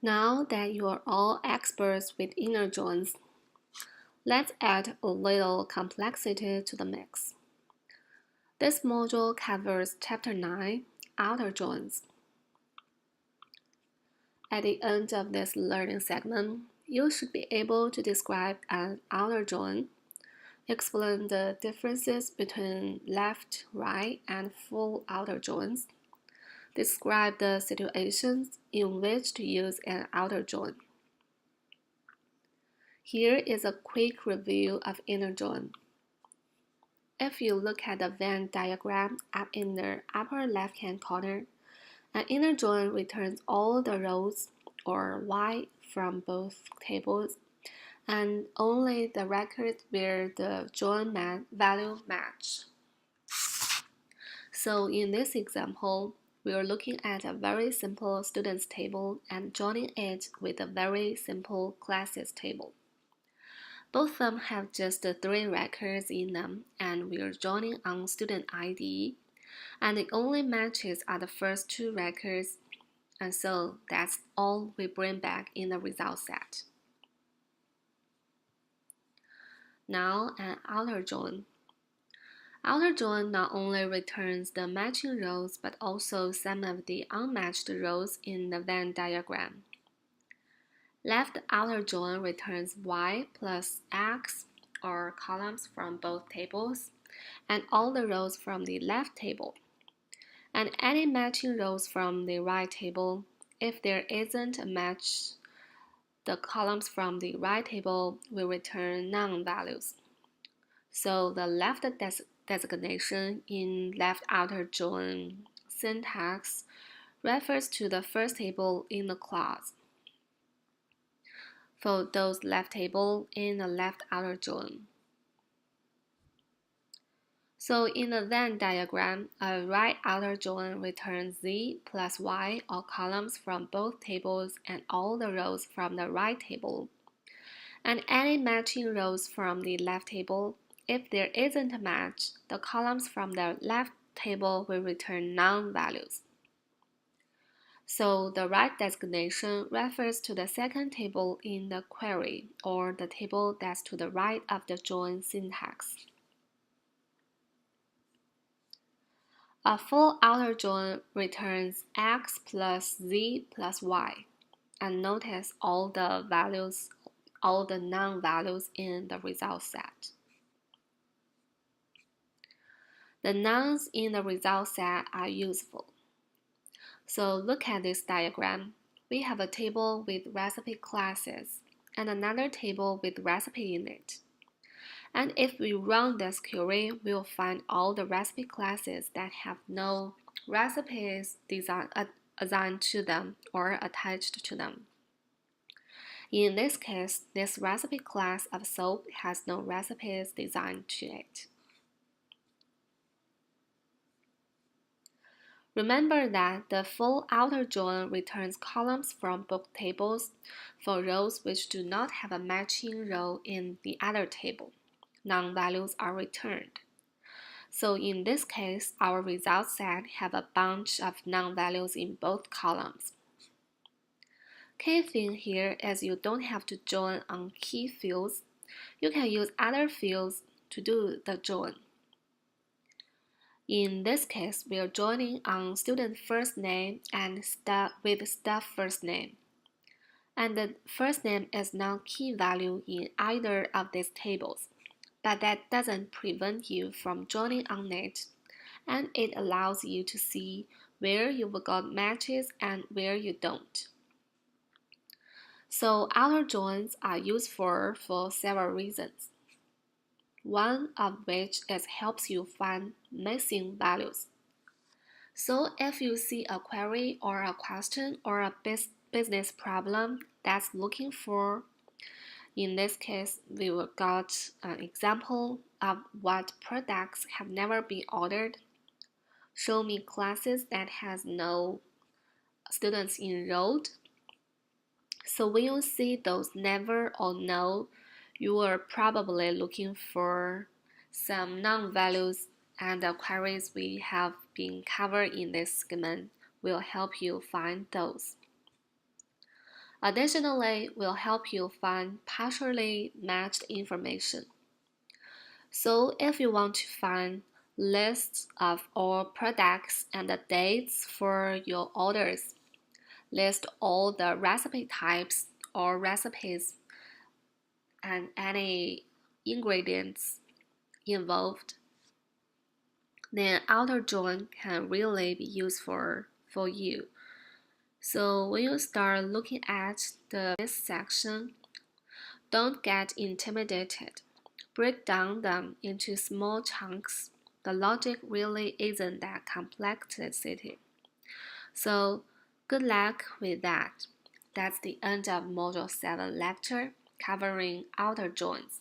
Now that you are all experts with inner joins, let's add a little complexity to the mix. This module covers Chapter 9, Outer Joins. At the end of this learning segment, you should be able to describe an outer join, explain the differences between left, right, and full outer joins, describe the situations in which to use an outer join. Here is a quick review of inner join. If you look at the Venn diagram up in the upper left-hand corner, an inner join returns all the rows or Y from both tables and only the records where the join value match. So in this example, we are looking at a very simple students table and joining it with a very simple classes table. Both of them have just 3 records in them, and we are joining on student ID, and the only matches are the first 2 records, and so that's all we bring back in the result set. Now an outer join. Outer join not only returns the matching rows but also some of the unmatched rows in the Venn diagram. Left outer join returns Y plus X or columns from both tables and all the rows from the left table, and any matching rows from the right table. If there isn't a match, the columns from the right table will return non-values. So the left designation in left outer join syntax refers to the first table in the clause. For those left table in the left outer join. So in the Venn diagram, a right outer join returns Z plus Y or columns from both tables and all the rows from the right table, and any matching rows from the left table. If there isn't a match, the columns from the left table will return non-values. So the right designation refers to the second table in the query, or the table that's to the right of the join syntax. A full outer join returns X plus Z plus Y, and notice all the non-values in the result set. The nouns in the result set are useful. So look at this diagram. We have a table with recipe classes and another table with recipe in it. And if we run this query, we'll find all the recipe classes that have no recipes assigned to them or attached to them. In this case, this recipe class of soap has no recipes designed to it. Remember that the full outer join returns columns from both tables for rows which do not have a matching row in the other table. Non-values are returned. So in this case, our result set have a bunch of non-values in both columns. Key thing here is you don't have to join on key fields. You can use other fields to do the join. In this case, we are joining on student first name and with staff first name. And the first name is not key value in either of these tables, but that doesn't prevent you from joining on it, and it allows you to see where you've got matches and where you don't. So outer joins are useful for several reasons. One of which is helps you find missing values. So if you see a query or a question or a business problem that's looking for, in this case, we will got an example of what products have never been ordered. Show me classes that has no students enrolled. So when you see those never or no, you are probably looking for some non-values, and the queries we have been covered in this segment will help you find those. Additionally, will help you find partially matched information. So if you want to find lists of all products and the dates for your orders, list all the recipe types or recipes and any ingredients involved, then outer join can really be useful for you. So when you start looking at this section, don't get intimidated. Break down them into small chunks. The logic really isn't that complexity. So good luck with that. That's the end of Module 7 lecture covering outer joins.